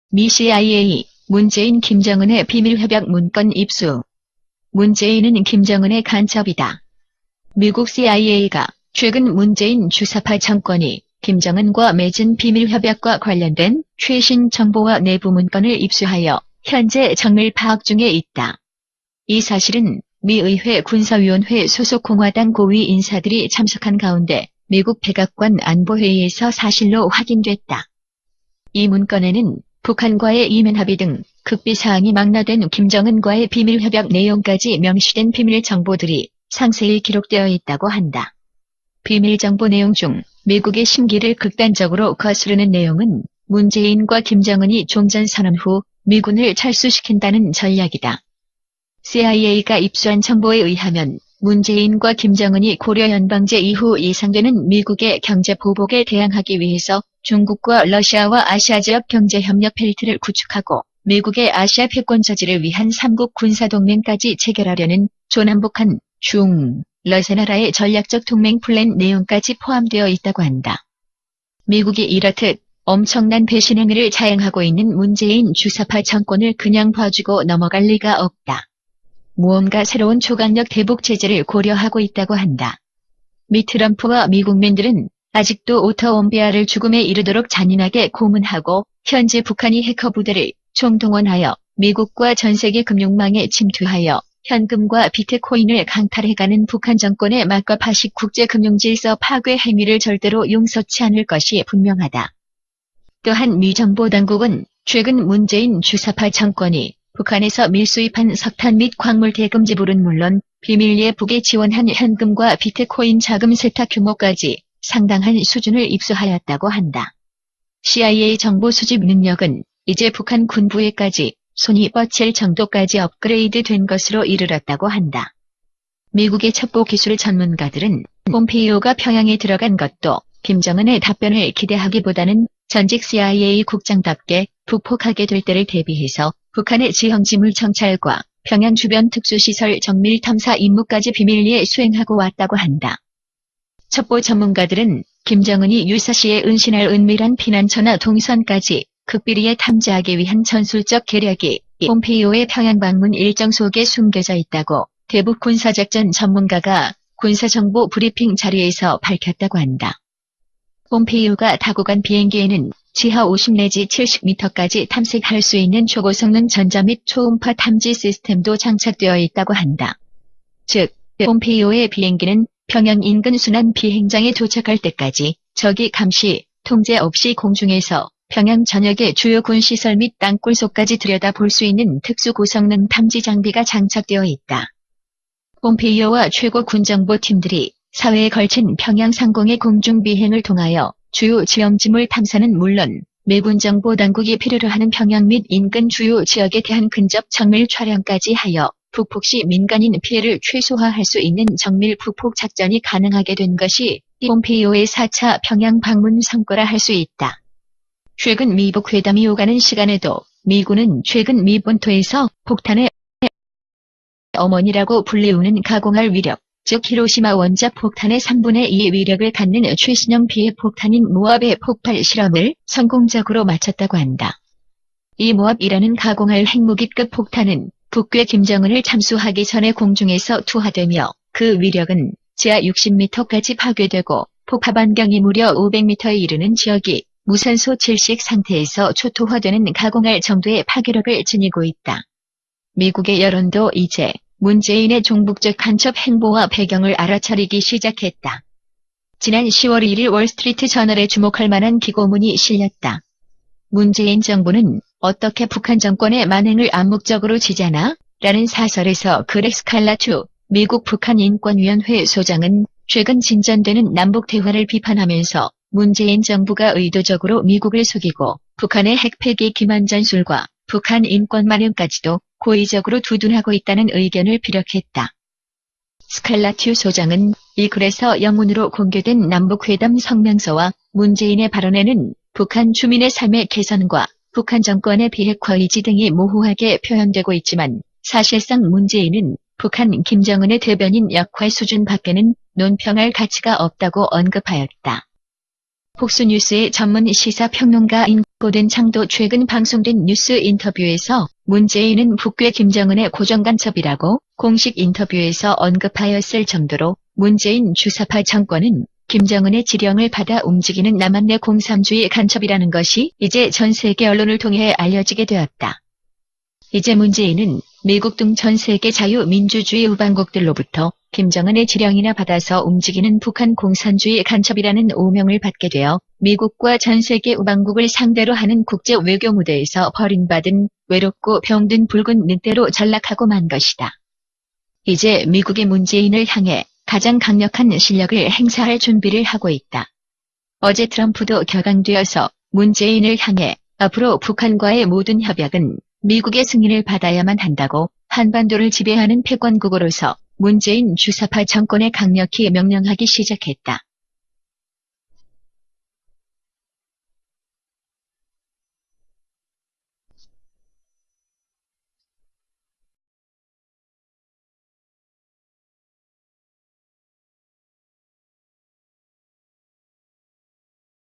미 CIA, 문재인 김정은의 비밀협약 문건 입수. 문재인은 김정은의 간첩이다. 미국 CIA가 최근 문재인 주사파 정권이 김정은과 맺은 비밀협약과 관련된 최신 정보와 내부 문건을 입수하여 현재 정밀 파악 중에 있다. 이 사실은 미 의회 군사위원회 소속 공화당 고위 인사들이 참석한 가운데 미국 백악관 안보회의에서 사실로 확인됐다. 이 문건에는 북한과의 이면 합의 등 극비사항이 망라된 김정은과의 비밀협약 내용까지 명시된 비밀 정보들이 상세히 기록되어 있다고 한다. 비밀 정보 내용 중 미국의 심기를 극단적으로 거스르는 내용은 문재인과 김정은이 종전선언 후 미군을 철수시킨다는 전략이다. CIA가 입수한 정보에 의하면 문재인과 김정은이 고려연방제 이후 예상되는 미국의 경제 보복에 대항하기 위해서 중국과 러시아와 아시아 지역 경제협력 벨트를 구축하고 미국의 아시아 패권 저지를 위한 삼국 군사동맹까지 체결하려는 조남북한, 중, 러 세 나라의 전략적 동맹 플랜 내용까지 포함되어 있다고 한다. 미국이 이렇듯 엄청난 배신 행위를 자행하고 있는 문재인 주사파 정권을 그냥 봐주고 넘어갈 리가 없다. 무언가 새로운 초강력 대북 제재를 고려하고 있다고 한다. 미 트럼프와 미국민들은 아직도 오터 원베아를 죽음에 이르도록 잔인하게 고문하고 현재 북한이 해커 부대를 총동원하여 미국과 전세계 금융망에 침투하여 현금과 비트코인을 강탈해가는 북한 정권의 막가파식 국제금융질서 파괴 행위를 절대로 용서치 않을 것이 분명하다. 또한 미 정보당국은 최근 문재인 주사파 정권이 북한에서 밀수입한 석탄 및 광물 대금 지불은 물론 비밀리에 북에 지원한 현금과 비트코인 자금 세탁 규모까지 상당한 수준을 입수하였다고 한다. CIA 정보 수집 능력은 이제 북한 군부에까지 손이 뻗칠 정도까지 업그레이드 된 것으로 이르렀다고 한다. 미국의 첩보 기술 전문가들은 폼페이오가 평양에 들어간 것도 김정은의 답변을 기대하기보다는 전직 CIA 국장답게 북폭하게 될 때를 대비해서 북한의 지형지물 정찰과 평양 주변 특수시설 정밀 탐사 임무까지 비밀리에 수행하고 왔다고 한다. 첩보 전문가들은 김정은이 유사시에 은신할 은밀한 피난처나 동선까지 극비리에 탐지하기 위한 전술적 계략이 폼페이오의 평양 방문 일정 속에 숨겨져 있다고 대북 군사작전 전문가가 군사정보 브리핑 자리에서 밝혔다고 한다. 폼페이오가 타고 간 비행기에는 지하 50 내지 70m까지 탐색할 수 있는 초고성능 전자 및 초음파 탐지 시스템도 장착되어 있다고 한다. 즉, 폼페이오의 비행기는 평양 인근 순환 비행장에 도착할 때까지 적이 감시, 통제 없이 공중에서 평양 전역의 주요 군시설 및 땅굴속까지 들여다볼 수 있는 특수고성능 탐지 장비가 장착되어 있다. 폼페이오와 최고 군정보팀들이 사회에 걸친 평양 상공의 공중비행을 통하여 주요 지형지물 탐사는 물론 미군 정보당국이 필요로 하는 평양 및 인근 주요 지역에 대한 근접 정밀 촬영까지 하여 북폭 시 민간인 피해를 최소화할 수 있는 정밀 북폭 작전이 가능하게 된 것이 폼페이오의 4차 평양 방문 성과라 할 수 있다. 최근 미북 회담이 오가는 시간에도 미군은 최근 미 본토에서 폭탄의 어머니라고 불리우는 가공할 위력, 즉 히로시마 원자 폭탄의 3분의 2의 위력을 갖는 최신형 비핵폭탄인 모압의 폭발 실험을 성공적으로 마쳤다고 한다. 이 모압이라는 가공할 핵무기급 폭탄은 북괴 김정은을 참수하기 전에 공중에서 투하되며 그 위력은 지하 60m까지 파괴되고 폭파 반경이 무려 500m에 이르는 지역이 무산소 질식 상태에서 초토화되는 가공할 정도의 파괴력을 지니고 있다. 미국의 여론도 이제 문재인의 종북적 간첩 행보와 배경을 알아차리기 시작했다. 지난 10월 1일 월스트리트 저널에 주목할 만한 기고문이 실렸다. 문재인 정부는 어떻게 북한 정권의 만행을 암묵적으로 지잖아? 라는 사설에서 그렉 스칼라투 미국 북한인권위원회 소장은 최근 진전되는 남북 대화를 비판하면서 문재인 정부가 의도적으로 미국을 속이고 북한의 핵폐기 기만 전술과 북한 인권 만행까지도 고의적으로 두둔하고 있다는 의견을 피력했다. 스칼라튜 소장은 이 글에서 영문으로 공개된 남북회담 성명서와 문재인의 발언에는 북한 주민의 삶의 개선과 북한 정권의 비핵화 의지 등이 모호하게 표현되고 있지만 사실상 문재인은 북한 김정은의 대변인 역할 수준 밖에는 논평할 가치가 없다고 언급하였다. 폭스뉴스의 전문 시사평론가인 고든 창도 최근 방송된 뉴스 인터뷰에서 문재인은 북괴 김정은의 고정간첩이라고 공식 인터뷰에서 언급하였을 정도로 문재인 주사파 정권은 김정은의 지령을 받아 움직이는 남한내 공산주의 간첩이라는 것이 이제 전 세계 언론을 통해 알려지게 되었다. 이제 문재인은 미국 등 전 세계 자유민주주의 우방국들로부터 김정은의 지령이나 받아서 움직이는 북한 공산주의 간첩이라는 오명을 받게 되어 미국과 전 세계 우방국을 상대로 하는 국제 외교 무대에서 버림받은 외롭고 병든 붉은 늑대로 전락하고 만 것이다. 이제 미국의 문재인을 향해 가장 강력한 실력을 행사할 준비를 하고 있다. 어제 트럼프도 격앙되어서 문재인을 향해 앞으로 북한과의 모든 협약은 미국의 승인을 받아야만 한다고 한반도를 지배하는 패권국으로서 문재인 주사파 정권에 강력히 명령하기 시작했다.